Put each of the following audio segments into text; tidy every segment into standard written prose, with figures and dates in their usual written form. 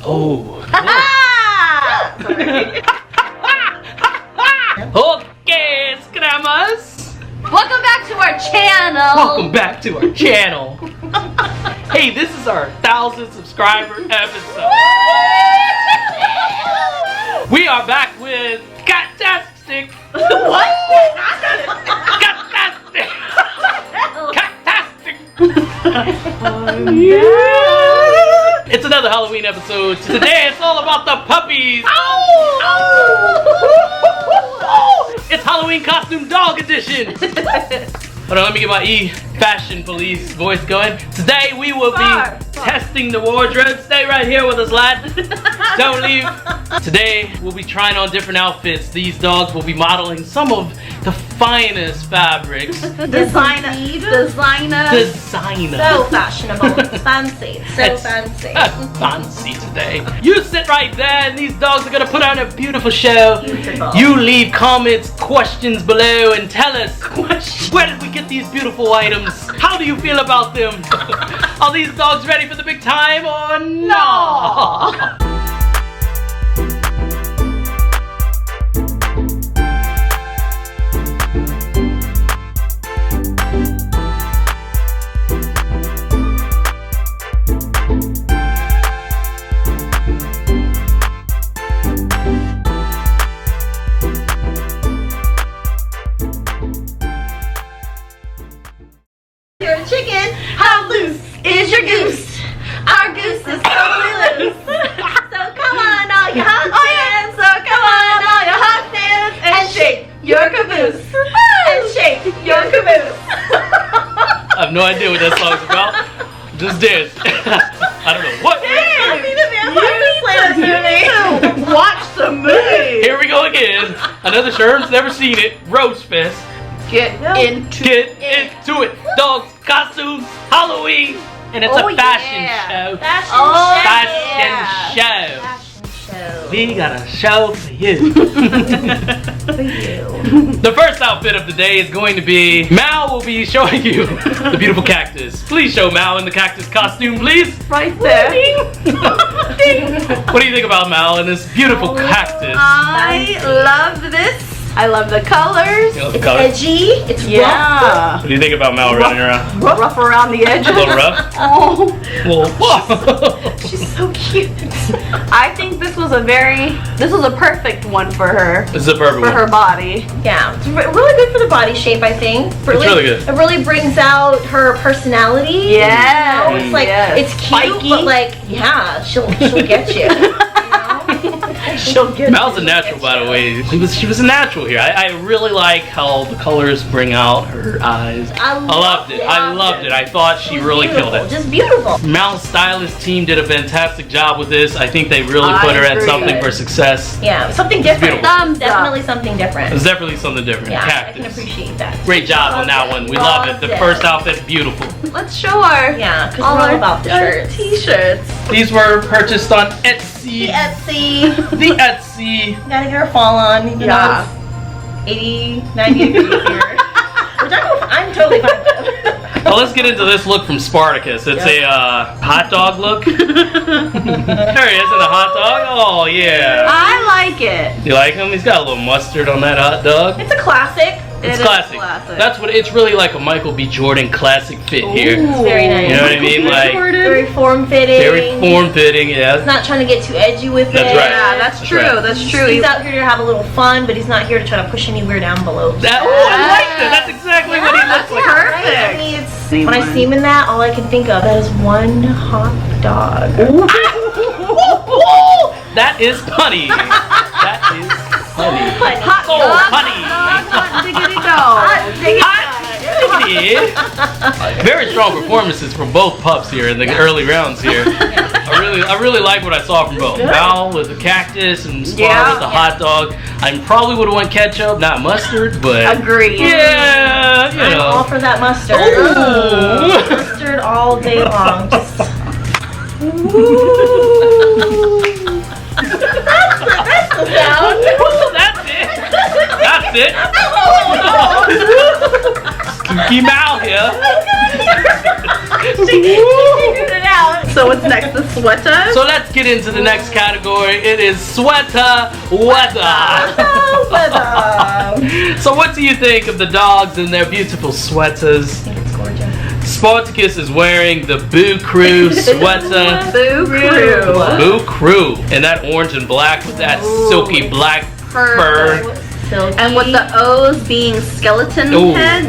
Oh. Okay, Scrammers. Welcome back to our channel. Welcome back to our channel. Hey, this is our 1,000 subscriber episode. We are back with Catastic. What? Catastic. Catastic. It's another Halloween episode. Today it's all about the puppies. It's Halloween costume dog edition. Hold on, let me get my fashion police voice going. Today we will be testing the wardrobe. Stay right here with us, lad. Don't leave. Today we'll be trying on different outfits. These dogs will be modeling some of the finest fabrics. Designer. So fashionable. Fancy. So fancy. Fancy today. You sit right there and these dogs are gonna put on a beautiful show. Beautiful. You leave comments, questions below and tell us where did we get these beautiful items? How do you feel about them? Are these dogs ready for the big time or no? You're a chicken. How loose is your goose? Our goose is totally loose. So come on, all your hot hands. So come on, all your hot hands. And shake your caboose. And shake your caboose. I have no idea what that song's about. Just did. I don't know what. Watch the movie. Here we go again. Another Sherm's never seen it. Roast Fest. Get into it. Dogs, costumes, Halloween, and it's a fashion show. Fashion Fashion show. We got a show for you. For you. The first outfit of the day is going to be Mal will be showing you the beautiful cactus. Please show Mal in the cactus costume, please. right there. What do you think about Mal in this beautiful cactus? I love this. I love the colors. You love the It's color? edgy. It's rough. What do you think about Mal running around? Rough around the A edges. little rough? Oh, Well, She's so cute. I think this was a perfect one for her. this is a perfect For her one. body. Yeah, it's really good for the body shape, I think. It's really good. It really brings out her personality. Yeah. You know, it's like, it's cute, Spiky. but like, yeah, she'll get you. She'll get Mal's a natural, by the way. She was a natural here. I really like how the colors bring out her eyes. I loved it. I loved it. I thought she really killed it. Just beautiful. Mal's stylist team did a fantastic job with this. I think they really put her at agree. something for success. Yeah, something different. beautiful. Thumbs up. Definitely something different. It's definitely something different. Yeah, I can Cactus. appreciate that. Great job on that one. We love it. The first outfit, beautiful. Let's show her. Yeah, because we're all about the shirts. T-shirts. These were purchased on Etsy. The Etsy. The Etsy. Gotta get her fall on. You know, Yeah. it's 80, 90 degrees here. Which I'm totally fine with. Well, let's get into this look from Spartacus. It's a hot dog look. There he is in a hot dog. Oh, yeah. I like it. You like him? He's got a little mustard on that hot dog. It's a classic. It's It is classic. classic. That's what it's really like, a Michael B. Jordan classic fit here. Ooh. Very nice. You know what I mean? Like Very form-fitting. very form-fitting, He's yeah. not trying to get too edgy with it. That's right. Yeah, that's true. right. That's true. He's out here to have a little fun, but he's not here to try to push any weird envelopes. That, oh, I like that. That's exactly what he looks like. perfect. Right? I mean, when I see him in that, all I can think of is one hot dog. That is punny. That is punny. Hot So dog, punny. hot diggity dog. Yeah. Very strong performances from both pups here in the early rounds here. I really like what I saw from both. Mal with the cactus and Spar with the hot dog. I probably would have went ketchup, not mustard, but Agreed. yeah, you I'm all know. for that mustard. Ooh. Mustard all day long. Just... that's the sound. That's it. That's it. Spooky Mal here. She figured it out. So what's next? The sweater? So let's get into the next category. It is sweater weather. So what do you think of the dogs and their beautiful sweaters? I think it's gorgeous. Spartacus is wearing the Boo Crew sweater. Boo Crew. Boo Crew. And that orange and black with that silky black fur. Silky. And with the O's being skeleton Ooh. heads.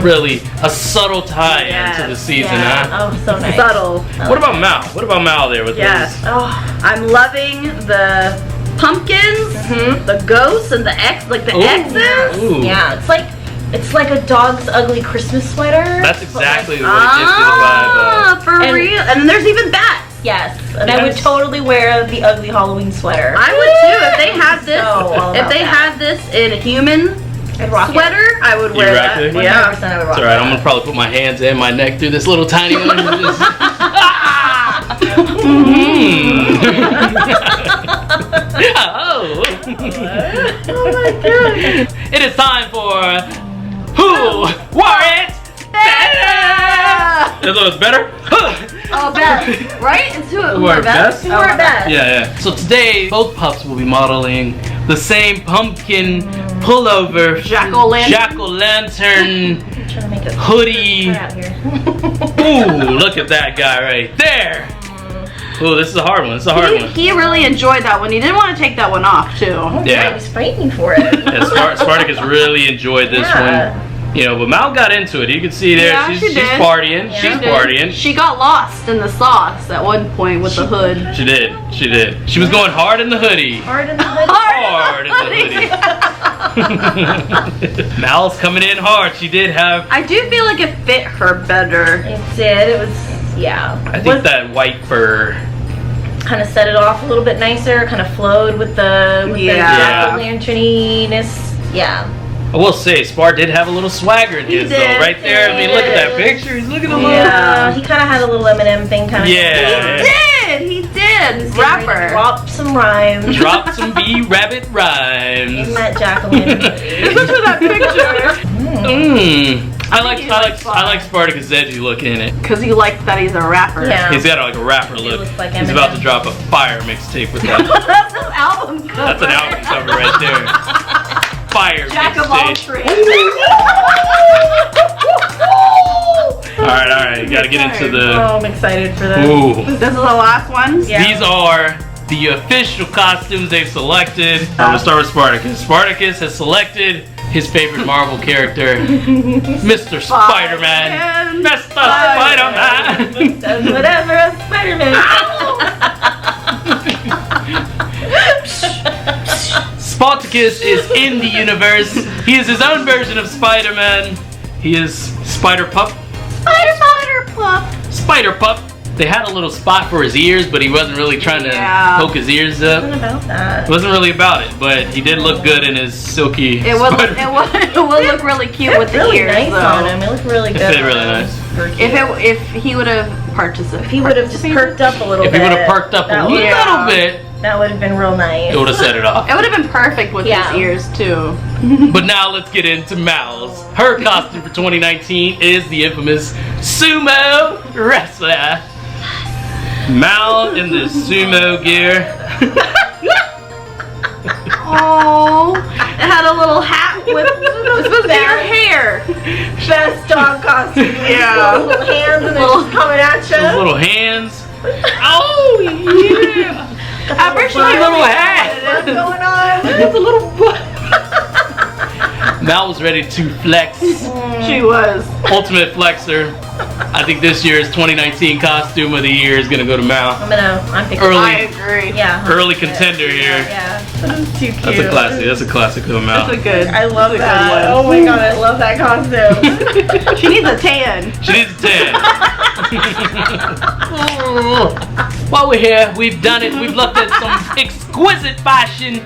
Really a subtle tie Yes, into the season, Yeah. huh? Oh, so nice. Subtle. What about Mal? What about Mal there with Yes. his? Oh, I'm loving the pumpkins, the ghosts, and the X, like the Ooh. X's. Ooh. yeah. It's like a dog's ugly Christmas sweater. That's but, like, exactly what it gives me the vibe of. For And- real. And then there's even bats. Yes, and I would Yes. totally wear the ugly Halloween sweater. I would too if they had this. So all If about they that. had this in a human I'd rock sweater, I would wear rock that. it? 100% Yeah. I would rock It's alright, I'm that. gonna probably put my hands and my neck through this little tiny one. And just... Oh. Oh my god. It is time for Who Wore It Better? Is it better? Oh, best. Right? It's who Who wore it best? Who wore it best? Yeah. So today, both pups will be modeling the same pumpkin pullover, Jack-o'-lantern. jack-o'-lantern I'm trying to make it hoodie. out here. Ooh, look at that guy right there. Ooh, this is a hard one. This is a hard one. He really enjoyed that one. He didn't want to take that one off, too. Yeah, Yeah. he was fighting for it. Yeah, Spartacus really enjoyed this Yeah. one. You know, but Mal got into it. You can see there, Yeah, she's she did. partying. Yeah. She's She partying. She got lost in the sauce at one point with the hood. She did. She did. She was going hard in the hoodie. Hard in the hood. Hard in the hoodie. Mal's coming in hard. She did have, I do feel like it fit her better. It did. It was, yeah. I think that white fur. Kind of set it off a little bit nicer. Kind of flowed with the Yeah. jack-o'-lanterniness. Yeah. I will say, Spar did have a little swagger in He his did. though. Right there. I mean, look at that He did. picture. He's looking a little. Yeah. He kind of had a little Eminem thing kind of. Yeah. He did. Rapper. Drop some rhymes. Drop some B-rabbit rhymes. In that jack-o'-lantern. Look at that picture. Mmm. I he likes like Spartacus' edgy look in it. Because you like that he's a rapper. Yeah. He's got like a rapper look. looks like He's Eminem. about to drop a fire mixtape with that. That's an album cover. That's an album cover right there. Fire Jack of all mixtape. trades. All right. You gotta get into the. Oh, I'm excited for this. Ooh. This is the last one. Yeah. These are the official costumes they've selected. I'm gonna start with Spartacus. Spartacus has selected his favorite Marvel character, Mr. Spider-Man. Mr. Spider-Man. Does whatever a Spider-Man. Spartacus is in the universe. He is his own version of Spider-Man. He is Spider-Pup. Spider-Pup. They had a little spot for his ears, but he wasn't really trying to poke his ears up. Something about that. It wasn't really about it, but he did look good in his silky. It would look really cute with the really ears, nice though. on him. It looked really good. It fit on really him. nice. Super cute. If he would have participated. If he would have just perked up a little If bit. he would have perked up a that little Yeah. bit, That would have been real nice. it would have set it off. It would have been perfect with Yeah. his ears too. But now let's get into Mal's. Her costume for 2019 is the infamous sumo wrestler. Mal in the sumo gear. Oh, it had a little hat with it's supposed to be her hair. Best dog costume. Yeah. Those little hands and they're just coming at Those you. little hands. Oh yeah! I wish Funny I little had hat. What's going on? With a little butt. Mal was ready to flex. She was. Ultimate flexer. I think this year's 2019 costume of the year is gonna go to Mal. I'm picking Early. I agree. Yeah. Early contender here. Yeah. Too cute. That's a classic. That's a classic of Mal. That's a good. I love that's a that. good Oh one. my god, I love that costume. She needs a tan. She needs a 10. While we're here, we've done it. We've looked at some exquisite fashion,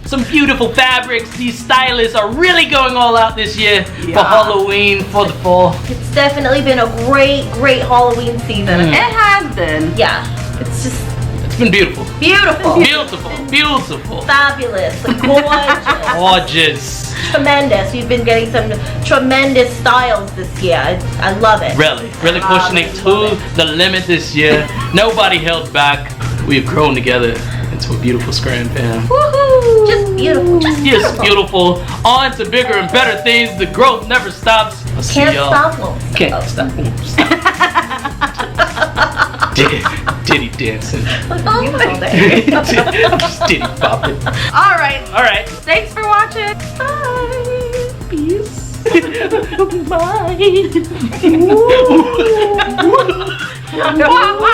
some beautiful fabrics. These stylists are really going all out this year for Yeah. Halloween, for the fall. It's definitely been a great Halloween season. It has been. Yeah. It's just It's It's been beautiful. Beautiful. Beautiful. Beautiful. Fabulous. Gorgeous. Gorgeous. Tremendous. You've been getting some tremendous styles this year. I love it. Really pushing it to the limit this year. Nobody held back. We've grown together into a beautiful Scram fam. Woohoo! Just beautiful. Just Yes, beautiful. On to bigger and better things. The growth never stops. I'll see Can't y'all. stop, won't stop. Can't stop. Won't stop. Diddy dancing. Oh my God. I'm just diddy popping. All right. All right. Thanks for watching. Bye. Peace. Bye. Bye.